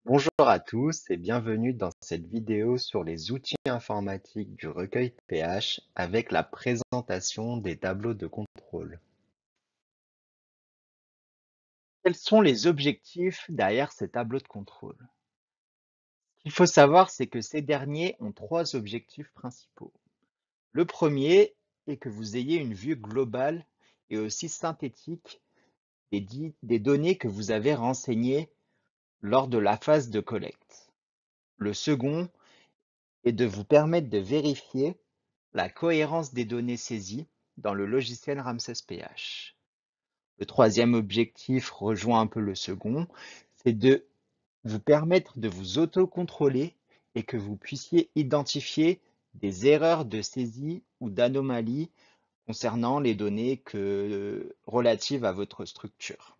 Bonjour à tous et bienvenue dans cette vidéo sur les outils informatiques du recueil PH avec la présentation des tableaux de contrôle. Quels sont les objectifs derrière ces tableaux de contrôle? Ce qu'il faut savoir, c'est que ces derniers ont trois objectifs principaux. Le premier est que vous ayez une vue globale et aussi synthétique des données que vous avez renseignées lors de la phase de collecte. Le second est de vous permettre de vérifier la cohérence des données saisies dans le logiciel Ramsès-PH. Le troisième objectif rejoint un peu le second, c'est de vous permettre de vous auto-contrôler et que vous puissiez identifier des erreurs de saisie ou d'anomalies concernant les données relatives à votre structure.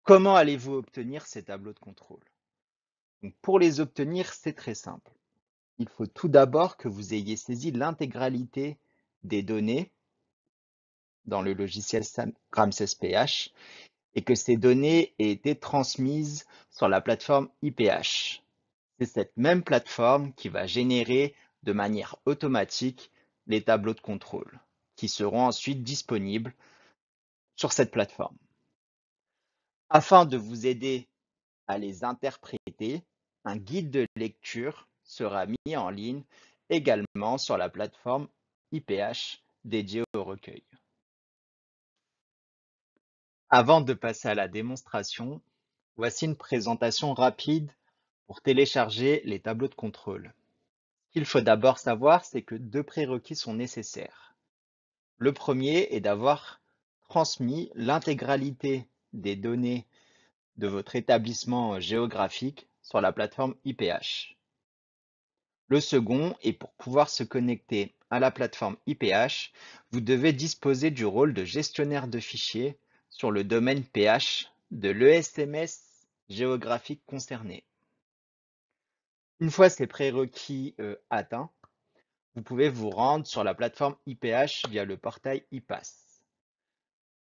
Comment allez-vous obtenir ces tableaux de contrôle? Donc, pour les obtenir, c'est très simple. Il faut tout d'abord que vous ayez saisi l'intégralité des données dans le logiciel Ramsès-PH et que ces données aient été transmises sur la plateforme IPH. C'est cette même plateforme qui va générer de manière automatique les tableaux de contrôle qui seront ensuite disponibles sur cette plateforme. Afin de vous aider à les interpréter, un guide de lecture sera mis en ligne également sur la plateforme IPH dédiée au recueil. Avant de passer à la démonstration, voici une présentation rapide pour télécharger les tableaux de contrôle. Ce qu'il faut d'abord savoir, c'est que deux prérequis sont nécessaires. Le premier est d'avoir transmis l'intégralité des données de votre établissement géographique sur la plateforme IPH. Le second est pour pouvoir se connecter à la plateforme IPH, vous devez disposer du rôle de gestionnaire de fichiers sur le domaine PH de l'ESMS géographique concerné. Une fois ces prérequis atteints, vous pouvez vous rendre sur la plateforme IPH via le portail IPASS.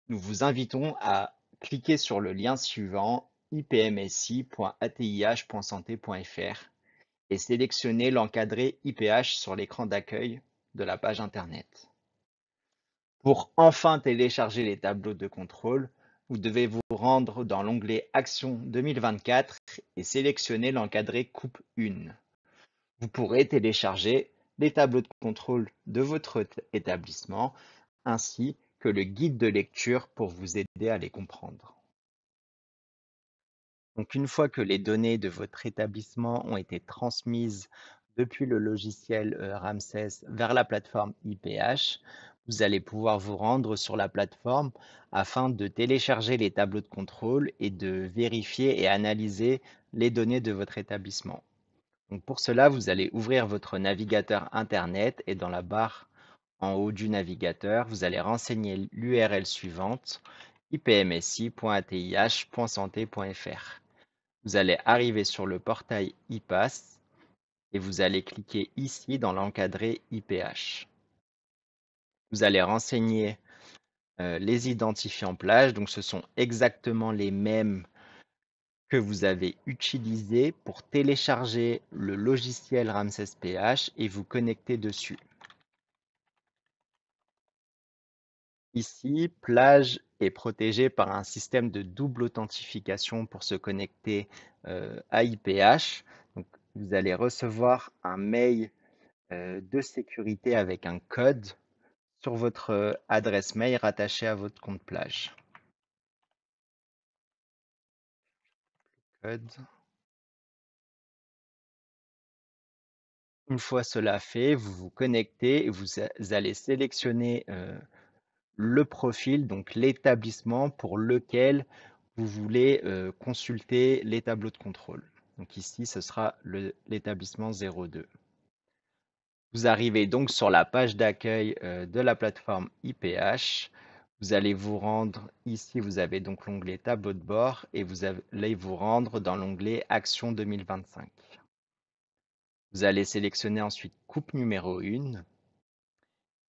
Nous vous invitons à cliquer sur le lien suivant ipmsi.atih.santé.fr et sélectionner l'encadré IPH sur l'écran d'accueil de la page Internet. Pour enfin télécharger les tableaux de contrôle, vous devez vous rendre dans l'onglet Action 2024 et sélectionner l'encadré Coupe 1. Vous pourrez télécharger les tableaux de contrôle de votre établissement ainsi que le guide de lecture pour vous aider à les comprendre. Donc une fois que les données de votre établissement ont été transmises depuis le logiciel Ramsès vers la plateforme IPH, vous allez pouvoir vous rendre sur la plateforme afin de télécharger les tableaux de contrôle et de vérifier et analyser les données de votre établissement. Donc pour cela, vous allez ouvrir votre navigateur Internet et dans la barre en haut du navigateur, vous allez renseigner l'URL suivante ipmsi.atih.santé.fr. Vous allez arriver sur le portail IPASS et vous allez cliquer ici dans l'encadré IPH. Vous allez renseigner les identifiants plage, donc ce sont exactement les mêmes que vous avez utilisés pour télécharger le logiciel Ramsès-PH et vous connecter dessus. Ici, plage est protégée par un système de double authentification pour se connecter à IPH. Donc, vous allez recevoir un mail de sécurité avec un code sur votre adresse mail rattachée à votre compte plage. Code. Une fois cela fait, vous vous connectez et vous allez sélectionner le profil, donc l'établissement pour lequel vous voulez consulter les tableaux de contrôle. Donc ici, ce sera l'établissement 02. Vous arrivez donc sur la page d'accueil de la plateforme IPH. Vous allez vous rendre ici, vous avez donc l'onglet tableau de bord et vous allez vous rendre dans l'onglet Action 2025. Vous allez sélectionner ensuite coupe numéro 1.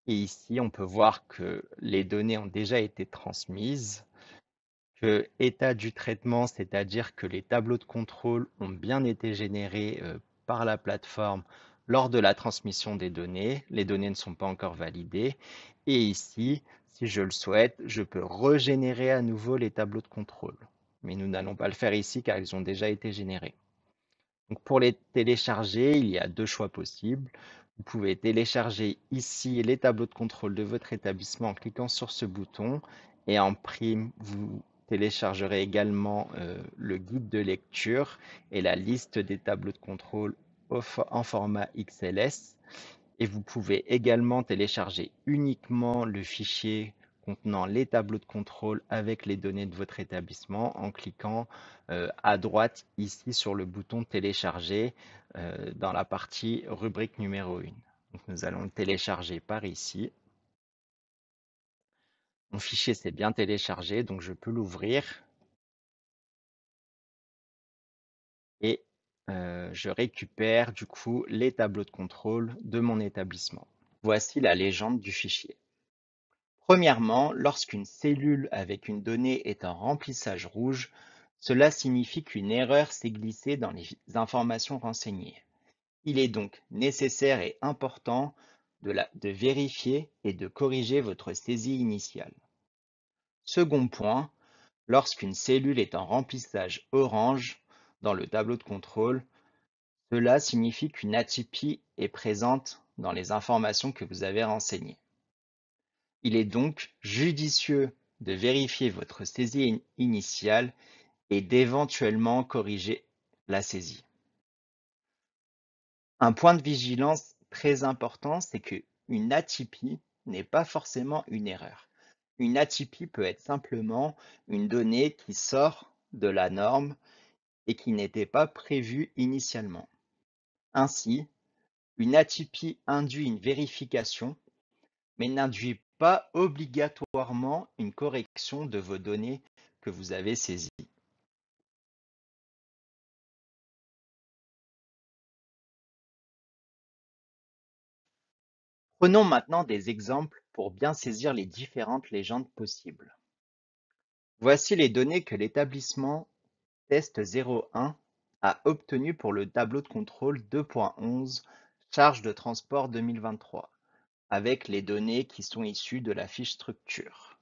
Et ici, on peut voir que les données ont déjà été transmises, que état du traitement, c'est-à-dire que les tableaux de contrôle ont bien été générés par la plateforme lors de la transmission des données. Les données ne sont pas encore validées. Et ici, si je le souhaite, je peux régénérer à nouveau les tableaux de contrôle. Mais nous n'allons pas le faire ici car ils ont déjà été générés. Donc pour les télécharger, il y a deux choix possibles. Vous pouvez télécharger ici les tableaux de contrôle de votre établissement en cliquant sur ce bouton et en prime, vous téléchargerez également le guide de lecture et la liste des tableaux de contrôle en format XLS. Et vous pouvez également télécharger uniquement le fichier contenant les tableaux de contrôle avec les données de votre établissement en cliquant à droite ici sur le bouton télécharger dans la partie rubrique numéro 1. Donc nous allons le télécharger par ici. Mon fichier s'est bien téléchargé, donc je peux l'ouvrir et je récupère du coup les tableaux de contrôle de mon établissement. Voici la légende du fichier. Premièrement, lorsqu'une cellule avec une donnée est en remplissage rouge, cela signifie qu'une erreur s'est glissée dans les informations renseignées. Il est donc nécessaire et important de vérifier et de corriger votre saisie initiale. Second point, lorsqu'une cellule est en remplissage orange dans le tableau de contrôle, cela signifie qu'une atypie est présente dans les informations que vous avez renseignées. Il est donc judicieux de vérifier votre saisie initiale et d'éventuellement corriger la saisie. Un point de vigilance très important, c'est qu'une atypie n'est pas forcément une erreur. Une atypie peut être simplement une donnée qui sort de la norme et qui n'était pas prévue initialement. Ainsi, une atypie induit une vérification mais n'induit pas obligatoirement une correction de vos données que vous avez saisies. Prenons maintenant des exemples pour bien saisir les différentes légendes possibles. Voici les données que l'établissement Test 01 a obtenues pour le tableau de contrôle 2.11 Charge de transport 2023, avec les données qui sont issues de la fiche structure.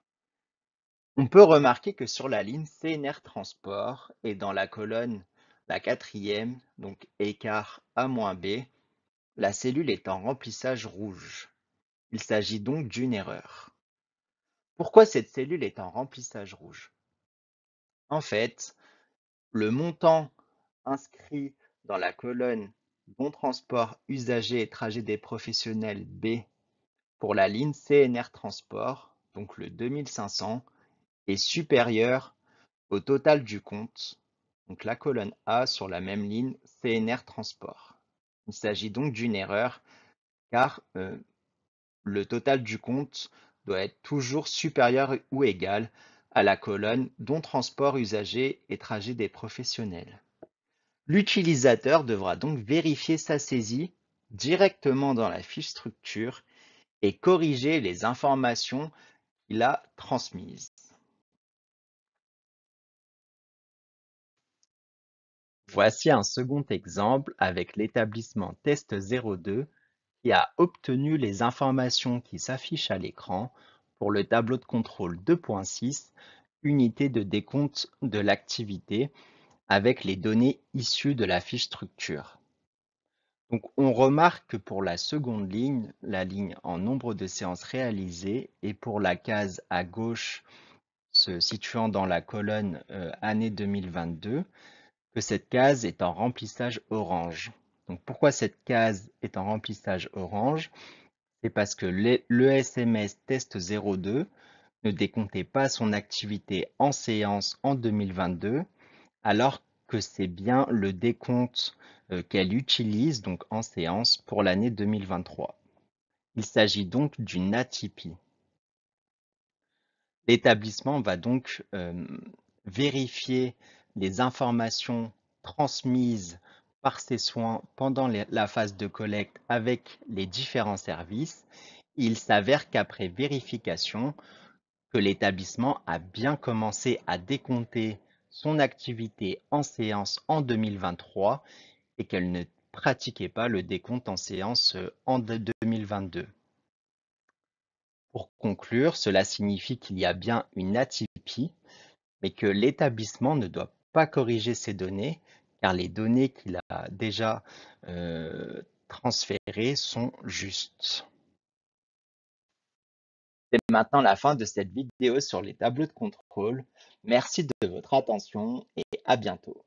On peut remarquer que sur la ligne CNR Transport et dans la colonne la quatrième, donc écart A-B, la cellule est en remplissage rouge. Il s'agit donc d'une erreur. Pourquoi cette cellule est en remplissage rouge? En fait, le montant inscrit dans la colonne Bon transport usager et trajet des professionnels B pour la ligne CNR Transport, donc le 2500, est supérieur au total du compte, donc la colonne A sur la même ligne CNR Transport. Il s'agit donc d'une erreur car le total du compte doit être toujours supérieur ou égal à la colonne dont transport usager et trajet des professionnels. L'utilisateur devra donc vérifier sa saisie directement dans la fiche structure et corriger les informations qu'il a transmises. Voici un second exemple avec l'établissement Test 02 qui a obtenu les informations qui s'affichent à l'écran pour le tableau de contrôle 2.6, unité de décompte de l'activité, avec les données issues de la fiche structure. Donc, on remarque que pour la seconde ligne, la ligne en nombre de séances réalisées, et pour la case à gauche se situant dans la colonne année 2022, que cette case est en remplissage orange. Donc pourquoi cette case est en remplissage orange? C'est parce que l'ESMS Test 02 ne décomptait pas son activité en séance en 2022, alors que c'est bien le décompte qu'elle utilise donc en séance pour l'année 2023. Il s'agit donc d'une atypie. L'établissement va donc vérifier les informations transmises par ses soins pendant la phase de collecte avec les différents services. Il s'avère qu'après vérification, que l'établissement a bien commencé à décompter son activité en séance en 2023 et qu'elle ne pratiquait pas le décompte en séance en 2022. Pour conclure, cela signifie qu'il y a bien une atypie, mais que l'établissement ne doit pas corriger ces données, car les données qu'il a déjà transférées sont justes. C'est maintenant la fin de cette vidéo sur les tableaux de contrôle. Merci de votre attention et à bientôt.